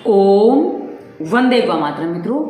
ओम वंदे गौमातरम। मित्रों,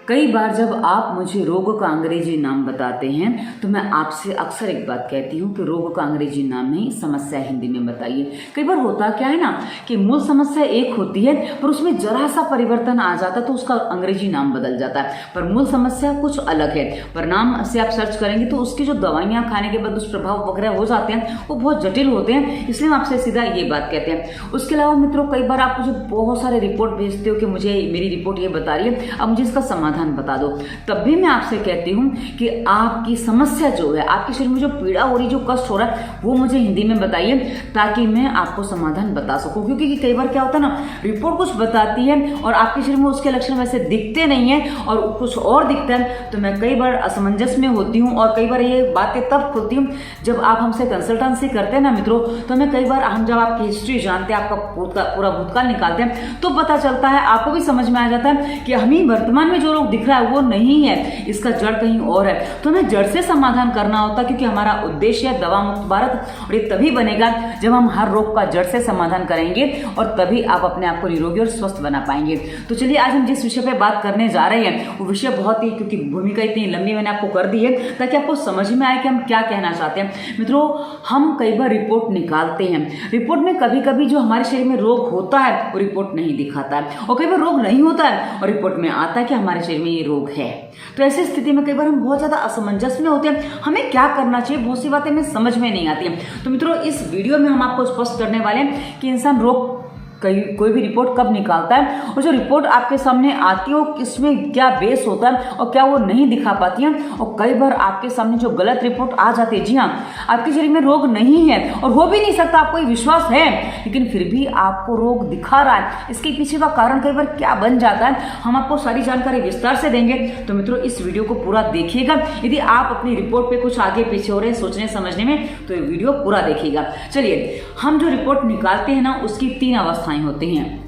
कई बार जब आप मुझे रोग का अंग्रेजी नाम बताते हैं तो मैं आपसे अक्सर एक बात कहती हूँ कि रोग का अंग्रेजी नाम नहीं, समस्या हिंदी में बताइए। कई बार होता क्या है ना कि मूल समस्या एक होती है पर उसमें जरा सा परिवर्तन आ जाता है तो उसका अंग्रेजी नाम बदल जाता है, पर मूल समस्या कुछ अलग है। पर नाम से आप सर्च करेंगे तो उसकी जो दवाइयाँ खाने के बाद दुष्प्रभाव वगैरह हो जाते हैं वो बहुत जटिल होते हैं, इसलिए हम आपसे सीधा ये बात कहते हैं। उसके अलावा मित्रों, कई बार आप मुझे बहुत सारे रिपोर्ट भेजते हो कि मुझे मेरी रिपोर्ट ये बता रही है, अब मुझे इसका समाधान बता दो। तब भी मैं आपसे कहती हूं कि आपकी समस्या जो है, आपके शरीर में जो पीड़ा हो रही, जो कष्ट हो रहा है, वो मुझे हिंदी में बताइए ताकि मैं आपको समाधान बता सकूं। क्योंकि कई बार क्या होता है ना, रिपोर्ट कुछ बताती है और आपके शरीर में उसके लक्षण वैसे दिखते नहीं है और कुछ और दिखता है, तो मैं कई बार असमंजस में होती हूँ। और कई बार ये बातें तब खुलती हूँ जब आप हमसे कंसल्टेंसी करते हैं ना मित्रों, तो मैं कई बार हम जब आपकी हिस्ट्री जानते हैं, आपका पूरा भूतकाल निकालते हैं, तो पता चलता है, आपको भी समझ में आ जाता है कि हमें वर्तमान में जो दिख रहा है वो नहीं है, इसका जड़ कहीं और है। तो हमें जड़ से समाधान करना होता, क्योंकि हमारा उद्देश्य है दवा मुक्त भारत, और ये तभी बनेगा जब हम हर रोग का जड़ से समाधान करेंगे और तभी आप अपने आप को निरोगी और स्वस्थ बना पाएंगे। तो चलिए, आज हम जिस विषय पे बात करने जा रहे हैं वो विषय बहुत ही, क्योंकि भूमिका इतनी लंबी मैंने आपको कर दी है ताकि आपको समझ में आए कि हम क्या कहना चाहते हैं। मित्रों, हम कई बार रिपोर्ट निकालते हैं, रिपोर्ट में कभी कभी जो हमारे शरीर में रोग होता है वो रिपोर्ट नहीं दिखाता है, और कई बार रोग नहीं होता है और रिपोर्ट में आता है कि हमारे शरीर में ये रोग है। तो ऐसी स्थिति में कई बार हम बहुत ज्यादा असमंजस में होते हैं, हमें क्या करना चाहिए, बहुत सी बातें हमें समझ में नहीं आती हैं। तो मित्रों, इस वीडियो में हम आपको स्पष्ट करने वाले हैं कि इंसान रोग कोई भी रिपोर्ट कब निकालता है, और जो रिपोर्ट आपके सामने आती है वो इसमें क्या बेस होता है और क्या वो नहीं दिखा पाती है। और कई बार आपके सामने जो गलत रिपोर्ट आ जाती है, जी हाँ, आपके शरीर में रोग नहीं है और हो भी नहीं सकता, आपको विश्वास है, लेकिन फिर भी आपको रोग दिखा रहा है, इसके पीछे का कारण कई बार क्या बन जाता है, हम आपको सारी जानकारी विस्तार से देंगे। तो मित्रों, इस वीडियो को पूरा देखिएगा। यदि आप अपनी रिपोर्ट पे कुछ आगे पीछे हो रहे हैं सोचने समझने में, तो ये वीडियो पूरा देखिएगा। चलिए, हम जो रिपोर्ट निकालते हैं ना, उसकी 3 अवस्थाएं होती हैं।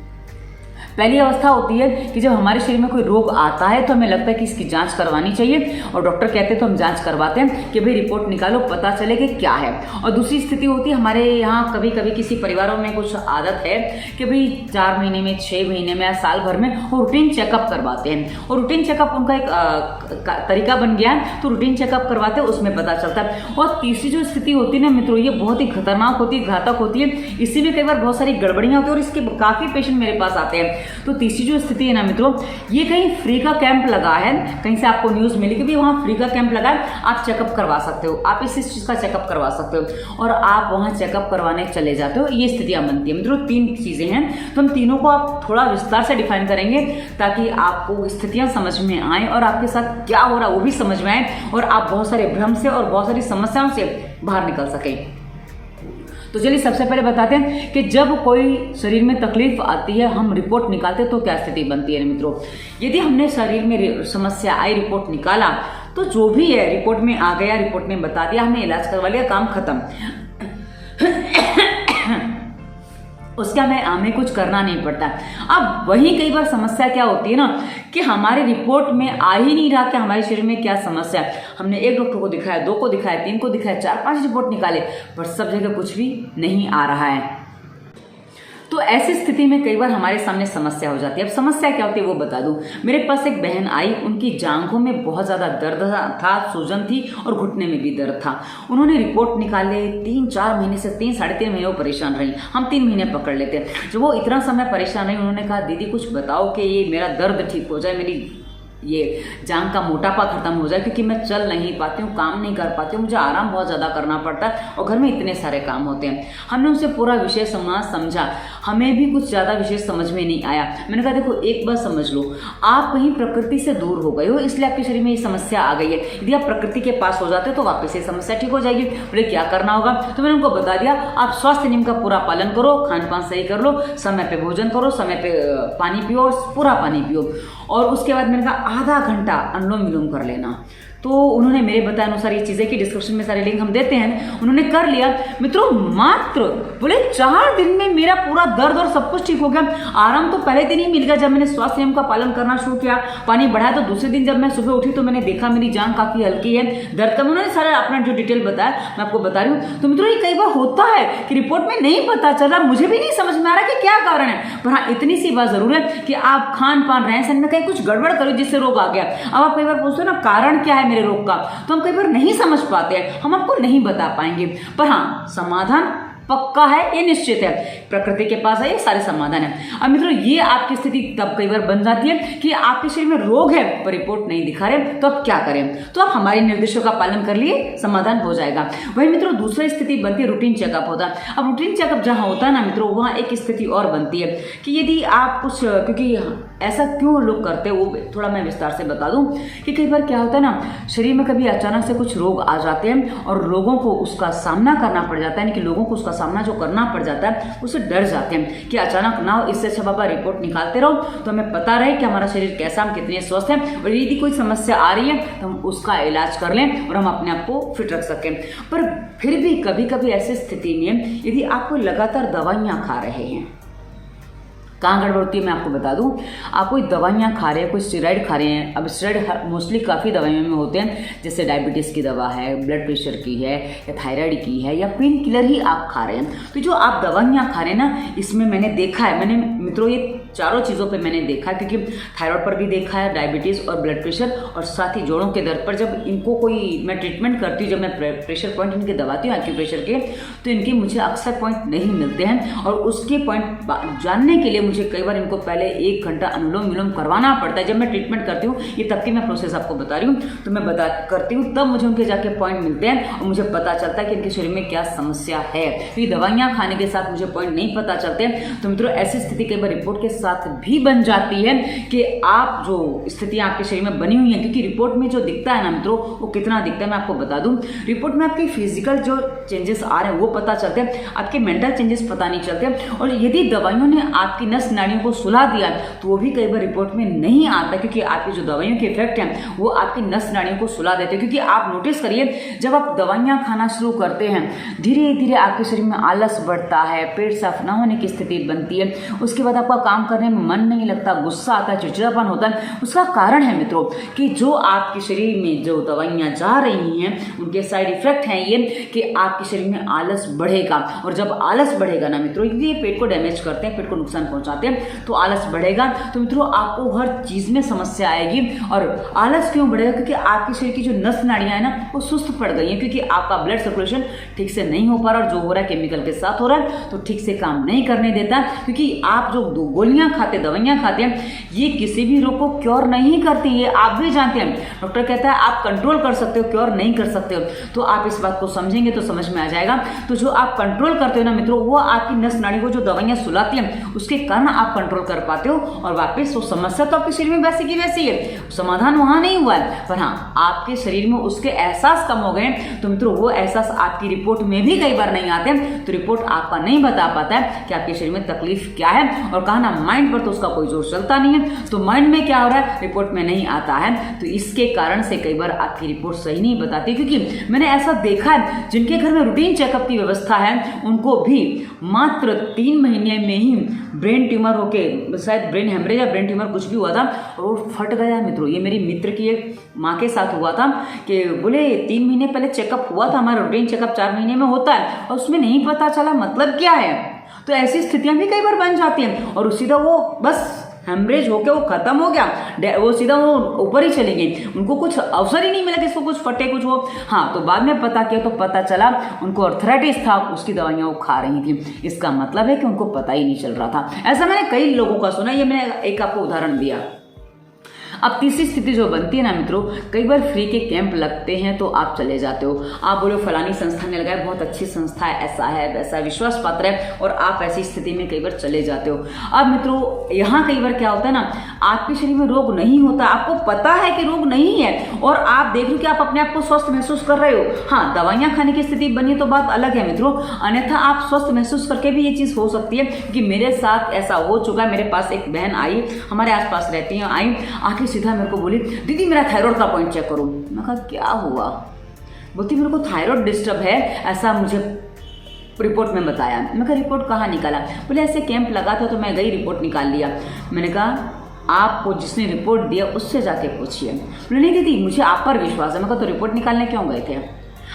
पहली अवस्था होती है कि जब हमारे शरीर में कोई रोग आता है तो हमें लगता है कि इसकी जांच करवानी चाहिए, और डॉक्टर कहते हैं तो हम जांच करवाते हैं कि भाई रिपोर्ट निकालो, पता चले कि क्या है। और दूसरी स्थिति होती है, हमारे यहाँ कभी कभी किसी परिवारों में कुछ आदत है कि भाई 4 महीने में, 6 महीने में या साल भर में वो रूटीन चेकअप करवाते हैं, और रूटीन चेकअप उनका एक तरीका बन गया है, तो रूटीन चेकअप करवाते हैं, उसमें पता चलता है। और तीसरी जो स्थिति होती है ना मित्रों, ये बहुत ही खतरनाक होती है, घातक होती है, इसी में कई बार बहुत सारी गड़बड़ियां होती है और इसके काफी पेशेंट मेरे पास आते हैं। तो तीसरी जो स्थिति है ना मित्रों, ये कहीं फ्री का कैंप लगा है, कहीं से आपको न्यूज मिली कि भी वहां फ्री का कैंप लगा है, आप चेकअप करवा सकते हो, आप इस चीज का चेकअप करवा सकते हो, और आप वहां चेकअप करवाने चले जाते हो। ये स्थितियां बनती है मित्रों। 3 चीजें हैं, तो हम तीनों को आप थोड़ा विस्तार से डिफाइन करेंगे ताकि आपको स्थितियां समझ में आए और आपके साथ क्या हो रहा है वो भी समझ में आए, और आप बहुत सारे भ्रम से और बहुत सारी समस्याओं से बाहर निकल सकें। तो चलिए, सबसे पहले बताते हैं कि जब कोई शरीर में तकलीफ आती है, हम रिपोर्ट निकालते हैं तो क्या स्थिति बनती है मित्रों। यदि हमने शरीर में समस्या आई, रिपोर्ट निकाला, तो जो भी है रिपोर्ट में आ गया, रिपोर्ट में बता दिया, हमने इलाज करवा लिया, काम खत्म। उसका हमें कुछ करना नहीं पड़ता। अब वही कई बार समस्या क्या होती है ना कि हमारे रिपोर्ट में आ ही नहीं रहा कि हमारे शरीर में क्या समस्या है। हमने 1 डॉक्टर को दिखाया, 2 को दिखाया, 3 को दिखाया, 4-5 रिपोर्ट निकाले, पर सब जगह कुछ भी नहीं आ रहा है। तो ऐसी स्थिति में कई बार हमारे सामने समस्या हो जाती है। अब समस्या क्या होती है वो बता दूं। मेरे पास एक बहन आई, उनकी जांघों में बहुत ज़्यादा दर्द था, सूजन थी और घुटने में भी दर्द था। उन्होंने रिपोर्ट निकाले, 3-4 महीने से 3-3.5 महीने वो परेशान रही। हम 3 महीने पकड़ लेते। जब वो इतना समय परेशान रही, उन्होंने कहा, दीदी कुछ बताओ कि ये मेरा दर्द ठीक हो जाए, मेरी ये जांघ का मोटापा खत्म हो जाए, क्योंकि मैं चल नहीं पाती हूँ, काम नहीं कर पाती हूँ, मुझे आराम बहुत ज़्यादा करना पड़ता है और घर में इतने सारे काम होते हैं। हमने उनसे पूरा विषय समझा, हमें भी कुछ ज़्यादा विषय समझ में नहीं आया। मैंने कहा, देखो एक बात समझ लो, आप कहीं प्रकृति से दूर हो गए हो, इसलिए आपके शरीर में ये समस्या आ गई है। यदि आप प्रकृति के पास हो जाते हो तो वापस ये समस्या ठीक हो जाएगी। बोले क्या करना होगा, तो मैंने उनको बता दिया, आप स्वास्थ्य नियम का पूरा पालन करो, खान पान सही कर लो, समय पे भोजन करो, समय पे पानी पियो और पूरा पानी पियो, और उसके बाद मैंने कहा आधा घंटा अनुलोम विलोम कर लेना। तो उन्होंने मेरे बताए अनुसार ये चीज़ें कि डिस्क्रिप्शन में सारे लिंक हम देते हैं, उन्होंने कर लिया मित्रों। मात्र बोले 4 दिन में मेरा पूरा दर्द और सब कुछ ठीक हो गया। आराम तो पहले दिन ही मिल गया जब मैंने स्वास्थ्य नियम का पालन करना शुरू किया, पानी बढ़ाया। तो दूसरे दिन जब मैं सुबह उठी तो मैंने देखा मेरी जान काफी हल्की है, दर्द कम। उन्होंने सारा अपना जो डिटेल बताया मैं आपको बता रही हूँ। तो मित्रों ये कई बार होता है कि रिपोर्ट में नहीं पता चल रहा, मुझे भी नहीं समझ में आ रहा कि क्या कारण है। पर हाँ, इतनी सी बात जरूर है कि आप खान पान रहन सहन में कहीं कुछ गड़बड़ करो जिससे रोग आ गया। अब आप कई बार पूछते हो ना कारण क्या है मेरे रोग का, तो हम कई बार नहीं समझ पाते हैं, हम आपको नहीं बता पाएंगे। पर हाँ, समाधान पक्का है, ये निश्चित है, प्रकृति के पास है, ये सारे समाधान है। अब मित्रों ये आपकी स्थिति तब कई बार बन जाती है कि आपके शरीर में रोग है पर रिपोर्ट नहीं दिखा रहे, तो अब क्या करें? तो आप हमारे निर्देशों का पालन कर लिए, समाधान हो जाएगा। वही मित्रों दूसरी स्थिति बनती है रूटीन चेकअप होता है। अब रूटीन चेकअप जहाँ होता है ना मित्रों, वहाँ एक स्थिति और बनती है कि यदि आप कुछ, क्योंकि ऐसा क्यों लोग करते हैं वो थोड़ा मैं विस्तार से बता दूं कि कई बार क्या होता है ना, शरीर में कभी अचानक से कुछ रोग आ जाते हैं और लोगों को उसका सामना करना पड़ जाता है, कि लोगों को उसका सामना जो करना पड़ जाता है उससे डर जाते हैं कि अचानक ना हो। इससे अच्छा बाबा रिपोर्ट निकालते रहो तो हमें पता रहे कि हमारा शरीर कैसा, हम कितने स्वस्थ हैं, और यदि कोई समस्या आ रही है तो हम उसका इलाज कर लें और हम अपने आप को फिट रख सकें। पर फिर भी कभी कभी ऐसी स्थिति में यदि आप कोई लगातार दवाइयाँ खा रहे हैं, कहाँ गड़बड़ होती है मैं आपको बता दूं। आप कोई दवाइयाँ खा रहे हैं, कोई स्टेरॉइड खा रहे हैं। अब स्टेरॉइड मोस्टली काफ़ी दवाइयों में होते हैं, जैसे डायबिटीज़ की दवा है, ब्लड प्रेशर की है, या थायराइड की है, या पेन किलर ही आप खा रहे हैं। तो जो आप दवाइयाँ खा रहे हैं ना, इसमें मैंने देखा है, मैंने मित्रों ये चारों चीज़ों पे मैंने देखा है, क्योंकि थायराइड पर भी देखा है, डायबिटीज़ और ब्लड प्रेशर, और साथ ही जोड़ों के दर्द पर जब इनको कोई मैं ट्रीटमेंट करती हूँ, जब मैं प्रेशर पॉइंट इनके दबाती हूँ एक्यूप्रेशर के, तो इनके मुझे अक्सर पॉइंट नहीं मिलते हैं, और उसके पॉइंट जानने के लिए मुझे कई बार इनको पहले 1 घंटा अनुलोम विलोम करवाना पड़ता है। जब मैं ट्रीटमेंट करती हूँ, ये तब की मैं प्रोसेस आपको बता रही हूँ, तो मैं करती हूँ, तब मुझे उनके जाके पॉइंट मिलते हैं और मुझे पता चलता है कि इनके शरीर में क्या समस्या है। क्योंकि दवाइयाँ खाने के साथ मुझे पॉइंट नहीं पता चलते, तो मित्रों ऐसी स्थिति कई बार रिपोर्ट के साथ भी बन जाती है कि आप जो स्थितियाँ आपके शरीर में बनी हुई हैं, क्योंकि रिपोर्ट में जो दिखता है ना मित्रों, वो कितना दिखता है मैं आपको बता दूं। रिपोर्ट में आपके फिजिकल जो चेंजेस आ रहे हैं वो पता चलते हैं, आपके मेंटल चेंजेस पता नहीं चलते। और यदि दवाइयों ने आपकी नस नाड़ियों को सुला दिया तो वो भी कई बार रिपोर्ट में नहीं आता, क्योंकि आपकी जो दवाइयों के इफेक्ट हैं वो आपकी नस नाड़ियों को सुला देते हैं। क्योंकि आप नोटिस करिए, जब आप दवाइयाँ खाना शुरू करते हैं, धीरे धीरे आपके शरीर में आलस बढ़ता है, पेट साफ ना होने की स्थिति बनती है, उसके बाद आपका काम करने में मन नहीं लगता, गुस्सा आता है, चिड़चिड़ापन होता है। उसका कारण है मित्रों कि जो आपके शरीर में जो दवाइयाँ जा रही हैं उनके साइड इफेक्ट हैं ये कि आपके शरीर में आलस बढ़ेगा, और जब आलस बढ़ेगा ना मित्रों, ये पेट को डैमेज करते हैं, पेट को नुकसान पहुंचाते हैं, तो आलस बढ़ेगा तो मित्रों आपको हर चीज में समस्या आएगी। और आलस क्यों बढ़ेगा? क्योंकि आपके शरीर की जो नस नाड़ियां है ना वो सुस्त पड़ गई हैं, क्योंकि आपका ब्लड सर्कुलेशन ठीक से नहीं हो पा रहा, और जो हो रहा है केमिकल के साथ हो रहा है, तो ठीक से काम नहीं करने देता। क्योंकि आप जो गोलियां खाते, दवाइयां खाते हैं, ये किसी भी रोग को क्योर नहीं करती, ये आप भी जानते हैं। डॉक्टर कहता है आप कंट्रोल कर सकते हो, क्योर नहीं कर सकते हो। तो आप इस बात को समझेंगे तो समझ में आ जाएगा। तो जो आप कंट्रोल करते हो ना मित्रों, वो आपकी नस नाड़ी को जो दवाइयां सुलाती हैं उसके कारण आप कंट्रोल कर पाते हो, और वापस वो समस्या तो आपके शरीर में वैसी की वैसी है, समाधान वहां नहीं हुआ है। पर हाँ, आपके शरीर में उसके एहसास कम हो गए, तो मित्रों वो एहसास आपकी रिपोर्ट में भी कई बार नहीं आते, तो रिपोर्ट आपका नहीं बता पाता है कि आपके शरीर में तकलीफ क्या है। और कहा ना माइंड पर तो उसका कोई जोर चलता नहीं है, तो माइंड में क्या हो रहा है रिपोर्ट में नहीं आता है, तो इसके कारण से कई बार आपकी रिपोर्ट सही नहीं बताती। क्योंकि मैंने ऐसा देखा है जिनके घर में रूटीन चेकअप की व्यवस्था है, उनको भी मात्र 3 महीने में ही ब्रेन ट्यूमर होके, शायद ब्रेन हेमरेज या ब्रेन ट्यूमर कुछ भी हुआ था, और वो फट गया मित्रों। ये मेरी मित्र की एक माँ के साथ हुआ था कि बोले 3 महीने पहले चेकअप हुआ था, हमारा रूटीन चेकअप 4 महीने में होता है, और उसमें नहीं पता चला, मतलब क्या है। तो ऐसी स्थितियां भी कई बार बन जाती हैं, और सीधा वो बस हेमरेज होके वो खत्म हो गया, वो सीधा वो ऊपर ही चली गई, उनको कुछ अवसर ही नहीं मिला कि इसको कुछ फटे कुछ हो। हाँ, तो बाद में पता किया तो पता चला उनको अर्थराइटिस था, उसकी दवाइयाँ वो खा रही थी। इसका मतलब है कि उनको पता ही नहीं चल रहा था। ऐसा मैंने कई लोगों का सुना, ये मैंने एक आपको उदाहरण दिया। अब तीसरी स्थिति जो बनती है ना मित्रों, कई बार फ्री के कैंप लगते हैं तो आप चले जाते हो, आप बोलो फलानी संस्था ने लगाया, बहुत अच्छी संस्था है, ऐसा है वैसा, विश्वास पात्र है, और आप ऐसी स्थिति में कई बार चले जाते हो। अब मित्रों यहाँ कई बार क्या होता है ना, आपके शरीर में रोग नहीं होता, आपको पता है कि रोग नहीं है और आप देख लो कि आप अपने आप को स्वस्थ महसूस कर रहे हो। हाँ, दवाइयाँ खाने की स्थिति बनी तो बात अलग है मित्रों, अन्यथा आप स्वस्थ महसूस करके भी ये चीज़ हो सकती है कि मेरे साथ ऐसा हो चुका है। मेरे पास एक बहन आई, हमारे आसपास रहती हैं, आई आके सीधा मेरे को बोली, दीदी मेरा थायराइड का पॉइंट चेक करो। मैं कहा क्या हुआ? बोलती मेरे को थायराइड डिस्टर्ब है, ऐसा मुझे रिपोर्ट में बताया। मैं कहा रिपोर्ट कहाँ निकाला? बोले ऐसे कैंप लगा था तो मैं गई, रिपोर्ट निकाल लिया। मैंने कहा आपको जिसने रिपोर्ट दिया उससे जाके पूछिए। बोले नहीं दीदी मुझे आप पर विश्वास है। मैं कहा तो रिपोर्ट निकालने क्यों गए थे?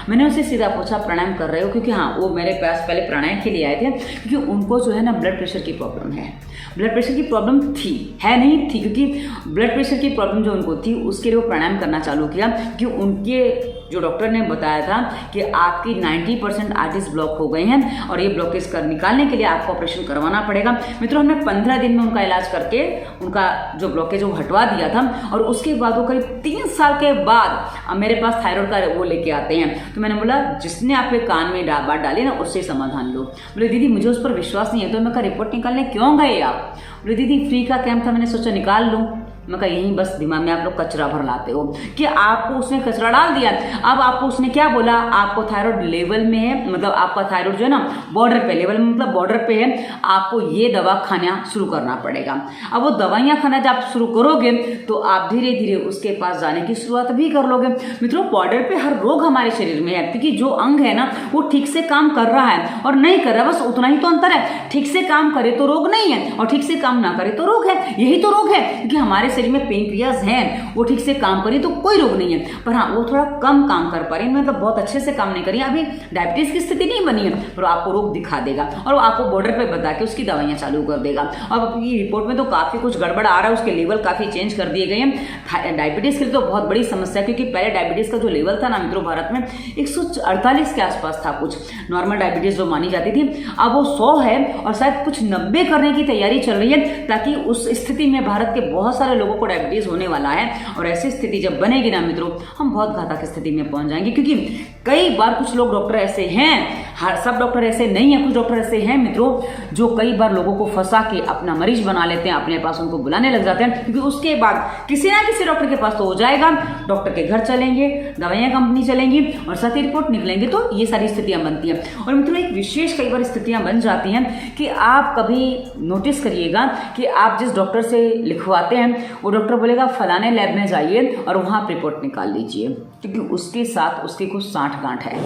मैंने उससे सीधा पूछा प्राणायाम कर रहे हो? क्योंकि हाँ, वो मेरे पास पहले प्राणायाम के लिए आए थे, क्योंकि उनको जो है ना ब्लड प्रेशर की प्रॉब्लम है। ब्लड प्रेशर की प्रॉब्लम थी, है नहीं थी, क्योंकि ब्लड प्रेशर की प्रॉब्लम जो उनको थी उसके लिए वो प्राणायाम करना चालू किया, क्योंकि उनके जो डॉक्टर ने बताया था कि आपकी 90% आर्टरीज ब्लॉक हो गए हैं और ये ब्लॉकेज कर निकालने के लिए आपको ऑपरेशन करवाना पड़ेगा। मित्रों, हमने 15 दिन में उनका इलाज करके उनका जो ब्लॉकेज वो हटवा दिया था और उसके बाद वो करीब 3 साल के बाद मेरे पास थायराइड का वो लेके आते हैं। तो मैंने बोला जिसने आपके कान में बात डाली ना उससे समाधान लो। बोले दीदी मुझे उस पर विश्वास नहीं है। तो मैं कहा रिपोर्ट निकालने क्यों गए आप? बोले दीदी फ्री का कैंप था, मैंने सोचा निकाल लूँ। मैं कहा यहीं बस दिमाग में आप लोग कचरा भर लाते हो कि आपको उसने कचरा डाल दिया। अब आपको उसने क्या बोला, आपको थायराइड लेवल में है, मतलब आपका थायराइड जो है ना बॉर्डर पे, लेवल में मतलब बॉर्डर पे है, आपको ये दवा खाना शुरू करना पड़ेगा। अब वो दवाइयाँ खाना जब आप शुरू करोगे तो आप धीरे धीरे उसके पास जाने की शुरुआत भी कर लोगे। मित्रों, बॉर्डर पे हर रोग हमारे शरीर में है, क्योंकि जो अंग है ना वो ठीक से काम कर रहा है और नहीं कर रहा, बस उतना ही तो अंतर है। ठीक से काम करे तो रोग नहीं है और ठीक से काम ना करे तो रोग है। यही तो रोग है, क्योंकि हमारे शरीर में पेनक्रियाज हैं, वो ठीक से काम करे तो कोई रोग नहीं है, पर हाँ वो थोड़ा कम काम कर पा रही है, मतलब बहुत अच्छे से काम नहीं करी। अभी डायबिटीज की स्थिति नहीं बनी है, पर आपको रोग दिखा देगा और वो आपको बॉर्डर पे बता के उसकी दवाइयाँ चालू कर देगा। अब आपकी रिपोर्ट में तो काफी कुछ गड़बड़ आ रहा है, उसके लेवल काफी चेंज कर दिए गए हैं। डायबिटीज के लिए तो बहुत बड़ी समस्या, क्योंकि पहले डायबिटीज का जो लेवल था ना मित्रों भारत में 148 के आसपास था, कुछ नॉर्मल डायबिटीज जो मानी जाती थी, अब वो 100 है और शायद कुछ 90 करने की तैयारी चल रही है, ताकि उस स्थिति में भारत के बहुत सारे लोगों को डायबिटीज होने वाला है। और ऐसी स्थिति जब बनेगी ना मित्रों, हम बहुत घातक स्थिति में पहुंच जाएंगे, क्योंकि कई बार कुछ लोग डॉक्टर ऐसे हैं, सब डॉक्टर ऐसे नहीं है, कुछ डॉक्टर ऐसे हैं मित्रों जो कई बार लोगों को फंसा के अपना मरीज बना लेते हैं, अपने पास उनको बुलाने लग जाते हैं, क्योंकि उसके बाद किसी ना किसी डॉक्टर के पास तो हो जाएगा, डॉक्टर के घर चलेंगे, दवाइयाँ कंपनी चलेंगी और साथ ही रिपोर्ट निकलेंगे, तो ये सारी स्थितियां बनती हैं। और मित्रों एक विशेष कई बार स्थितियां बन जाती हैं कि आप कभी नोटिस करिएगा कि आप जिस डॉक्टर से लिखवाते हैं वो डॉक्टर बोलेगा फलाने लैब में जाइए और वहाँ रिपोर्ट निकाल लीजिए, क्योंकि उसके साथ उसकी कुछ साठ गांठ है।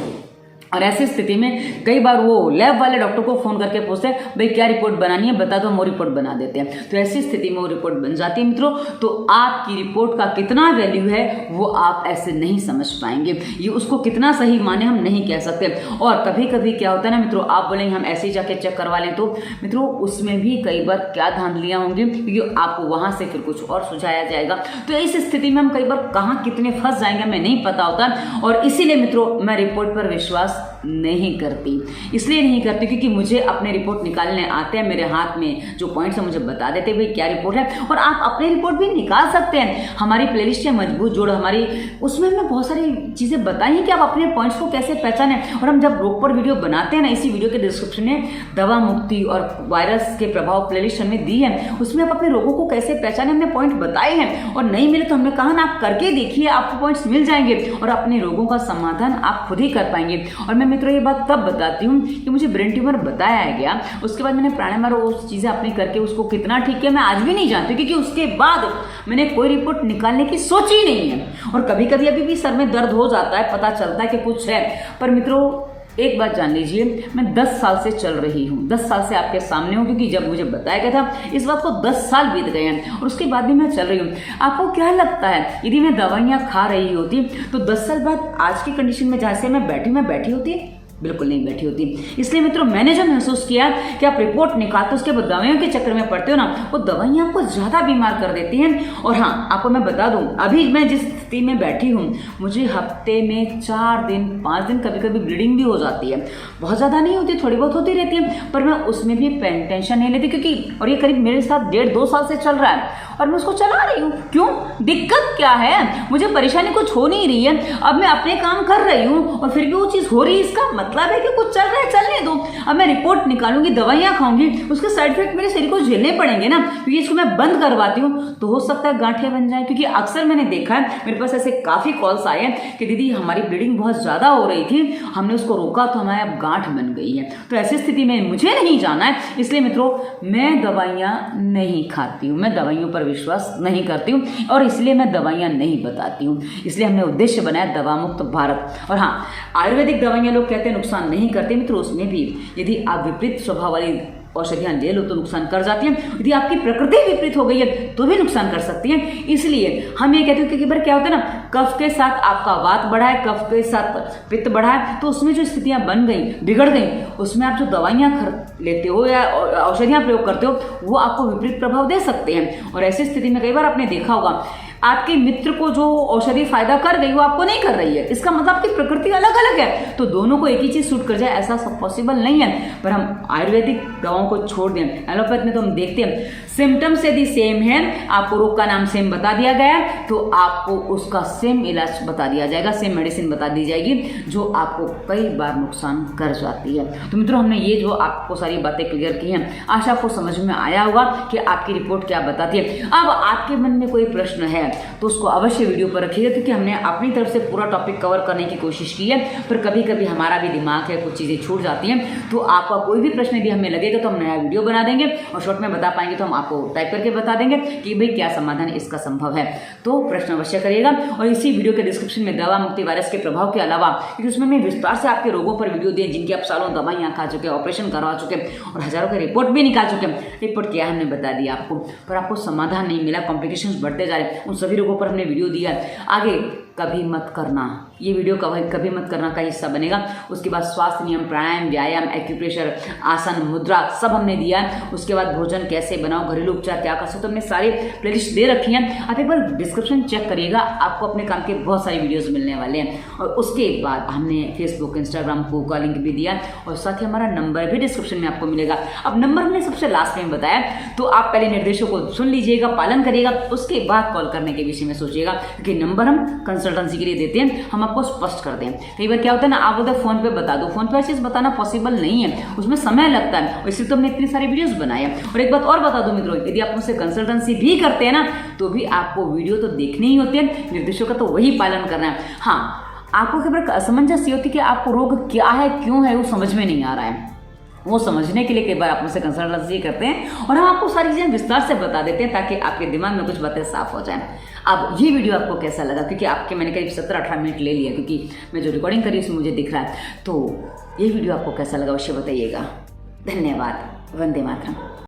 और ऐसी स्थिति में कई बार वो लैब वाले डॉक्टर को फोन करके पूछते हैं भाई क्या रिपोर्ट बनानी है, बता दो, हम वो रिपोर्ट बना देते हैं। तो ऐसी स्थिति में वो रिपोर्ट बन जाती है मित्रों। तो आपकी रिपोर्ट का कितना वैल्यू है वो आप ऐसे नहीं समझ पाएंगे, ये उसको कितना सही माने हम नहीं कह सकते। और कभी कभी क्या होता है ना मित्रों, आप बोलेंगे हम ऐसे ही जाके चेक करवा लें, तो मित्रों उसमें भी कई बार क्या धांधलियाँ होंगी, क्योंकि आपको वहाँ से फिर कुछ और सुझाया जाएगा। तो इस स्थिति में हम कई बार कहाँ कितने फंस जाएंगे हमें नहीं पता होता। और इसीलिए मित्रों मैं रिपोर्ट पर विश्वास नहीं करती, इसलिए नहीं करती क्योंकि मुझे अपने रिपोर्ट निकालने आते हैं, मेरे हाथ में जो पॉइंट्स है मुझे बता देते भाई क्या रिपोर्ट है। और आप अपनी रिपोर्ट भी निकाल सकते हैं, हमारी प्लेलिस्ट है मजबूत जोड़ हमारी, उसमें हमने बहुत सारी चीज़ें बताई हैं कि आप अपने पॉइंट्स को कैसे पहचानें। और हम जब रोग पर वीडियो बनाते हैं ना, इसी वीडियो के डिस्क्रिप्शन में दवा मुक्ति और वायरस के प्रभाव प्लेलिस्ट हमें दी है, उसमें आप अपने रोगों को कैसे पहचाने हमने पॉइंट बताए हैं। और नहीं मिले तो हमने कहा ना आप करके देखिए, आपको पॉइंट्स मिल जाएंगे और अपने रोगों का समाधान आप खुद ही कर पाएंगे। और मैं मित्रों ये बात तब बताती हूँ कि मुझे ब्रेन ट्यूमर बताया गया, उसके बाद मैंने प्राणायाम और उस चीज़ें अपनी करके उसको कितना ठीक किया मैं आज भी नहीं जानती, क्योंकि उसके बाद मैंने कोई रिपोर्ट निकालने की सोची ही नहीं है। और कभी कभी अभी भी सर में दर्द हो जाता है, पता चलता है कि कुछ है। पर मित्रों एक बात जान लीजिए, मैं 10 साल से चल रही हूँ, 10 साल से आपके सामने हूँ, क्योंकि जब मुझे बताया गया था इस बात को 10 साल बीत गए हैं और उसके बाद भी मैं चल रही हूँ। आपको क्या लगता है यदि मैं दवाइयाँ खा रही होती तो 10 साल बाद आज की कंडीशन में जैसे मैं बैठी होती? बिल्कुल नहीं बैठी होती। इसलिए मित्रों मैंने जो महसूस किया कि आप रिपोर्ट निकालते उसके बाद दवाइयों के चक्कर में पड़ते हो ना, वो दवाइयाँ आपको ज़्यादा बीमार कर देती हैं। और हाँ आपको मैं बता दूं, अभी मैं जिस स्थिति में बैठी हूँ मुझे हफ्ते में 4 दिन 5 दिन कभी कभी ब्लीडिंग भी हो जाती है, बहुत ज़्यादा नहीं होती, थोड़ी बहुत होती रहती है, पर मैं उसमें भी टेंशन नहीं लेती, क्योंकि और ये करीब मेरे साथ 1.5-2 साल से चल रहा है और मैं उसको चला रही हूँ। क्यों, दिक्कत क्या है, मुझे परेशानी कुछ हो नहीं रही है, अब मैं अपने काम कर रही हूँ और फिर भी वो चीज़ हो रही है, इसका मतलब मतलब है कि कुछ चल रहा है चलने दो, अब मैं रिपोर्ट निकालूंगी, दवाइयाँ खाऊंगी, उसके साइड इफेक्ट मेरे शरीर को झेलने पड़ेंगे ना, क्योंकि इसको मैं बंद करवाती हूँ तो हो सकता है गांठें बन जाए। क्योंकि अक्सर मैंने देखा है, मेरे पास ऐसे काफ़ी कॉल्स आए हैं कि दीदी हमारी ब्लीडिंग बहुत ज़्यादा हो रही थी, हमने उसको रोका तो हमारे अब गांठ बन गई है। तो ऐसी स्थिति में मुझे नहीं जाना है, इसलिए मित्रों मैं दवाइयाँ नहीं खाती हूँ, मैं दवाइयों पर विश्वास नहीं करती हूँ और इसलिए मैं दवाइयाँ नहीं बताती हूँ। इसलिए हमने उद्देश्य बनाया दवा मुक्त भारत। और हाँ, आयुर्वेदिक दवाइयाँ लोग कहते हैं नुकसान नहीं करते मित्रों, उसमें भी यदि आप विपरीत स्वभाव वाली औषधियाँ ले लो तो नुकसान कर जाती हैं, यदि आपकी प्रकृति विपरीत हो गई है तो भी नुकसान कर सकती हैं। इसलिए हम ये कहते हैं कि बार क्या होता है ना, कफ के साथ आपका वात बढ़ा है, कफ के साथ पित्त बढ़ा है, तो उसमें जो स्थितियाँ बन गई, बिगड़ गई, उसमें आप जो दवाइयाँ लेते हो या औषधियाँ प्रयोग करते हो वो आपको विपरीत प्रभाव दे सकते हैं। और ऐसी स्थिति में कई बार आपने देखा होगा आपके मित्र को जो औषधि फायदा कर गई वो आपको नहीं कर रही है, इसका मतलब आपकी प्रकृति अलग अलग है, तो दोनों को एक ही चीज सूट कर जाए ऐसा सब पॉसिबल नहीं है। पर हम आयुर्वेदिक दवाओं को छोड़ दें, एलोपैथ में तो हम देखते हैं सिम्टम्स यदि सेम है, आपको रोग का नाम सेम बता दिया गया तो आपको उसका सेम इलाज बता दिया जाएगा, सेम मेडिसिन बता दी जाएगी जो आपको कई बार नुकसान कर जाती है। तो मित्रों हमने ये जो आपको सारी बातें क्लियर की हैं, आशा आपको समझ में आया होगा कि आपकी रिपोर्ट क्या बताती है। अब आपके मन में कोई प्रश्न है तो उसको अवश्य वीडियो पर रखिएगा, क्योंकि हमने अपनी तरफ से पूरा टॉपिक कवर करने की कोशिश की है, पर कभी कभी हमारा भी दिमाग है, कुछ चीज़ें छूट जाती हैं। तो आपका कोई भी प्रश्न यदि हमें लगेगा तो हम नया वीडियो बना देंगे और शॉर्ट में बता पाएंगे तो हम आपको टाइप करके बता देंगे कि भाई क्या समाधान इसका संभव है। तो प्रश्न अवश्य करिएगा। और इसी वीडियो के डिस्क्रिप्शन में दवा मुक्ति वायरस के प्रभाव के अलावा, क्योंकि उसमें मैं विस्तार से आपके रोगों पर वीडियो दिए जिनकी आप सालों दवाइयाँ खा चुके, ऑपरेशन करवा चुके और हजारों के रिपोर्ट भी निकाल चुके। रिपोर्ट क्या हमने बता दिया आपको, पर आपको समाधान नहीं मिला, कॉम्प्लिकेशंस बढ़ते जा रहे, उन सभी रोगों पर हमने वीडियो दिया। आगे कभी मत करना, ये वीडियो कभी मत करना का हिस्सा बनेगा। उसके बाद स्वास्थ्य नियम, प्राणायाम, व्यायाम, एक्यूप्रेशर, आसन, मुद्रा सब हमने दिया है। उसके बाद भोजन कैसे बनाओ, घरेलू उपचार क्या कर सकते, तो हमने सारे प्लेलिस्ट दे रखी हैं, आप एक बार डिस्क्रिप्शन चेक करिएगा, आपको अपने काम के बहुत सारे वीडियोस मिलने वाले हैं। और उसके बाद हमने फेसबुक, इंस्टाग्राम का लिंक भी दिया और साथ ही हमारा नंबर भी डिस्क्रिप्शन में आपको मिलेगा। अब नंबर हमने सबसे लास्ट में बताया, तो आप पहले निर्देशों को सुन लीजिएगा, पालन करिएगा, उसके बाद कॉल करने के विषय में सोचिएगा, क्योंकि नंबर हम कंसल्टेंसी के लिए देते हैं, हम आपको स्पष्ट करते हैं। कई बार क्या होता है ना, आप बोलते फोन पे बता दो, फोन पे चीज बताना पॉसिबल नहीं है, उसमें समय लगता है, इसलिए तो हमने इतनी सारी वीडियोस बनाए हैं। और एक बात और बता दो मित्रों, यदि आप मुझसे कंसल्टेंसी भी करते हैं ना तो भी आपको वीडियो तो देखनी ही होती है, निर्देशों का तो वही पालन करना है। हाँ, आपको कई बार असमंजस होती है कि आपको रोग क्या है, क्यों है, वो समझ में नहीं आ रहा है, वो समझने के लिए कई बार आप मुझसे कंसल्टेंसी करते हैं और हम आपको सारी चीज़ें विस्तार से बता देते हैं ताकि आपके दिमाग में कुछ बातें साफ हो जाएं। अब ये वीडियो आपको कैसा लगा, क्योंकि आपके मैंने करीब 17-18 मिनट ले लिया, क्योंकि मैं जो रिकॉर्डिंग करी उसमें मुझे दिख रहा है। तो ये वीडियो आपको कैसा लगा अवश्य बताइएगा। धन्यवाद। वंदे मातरम।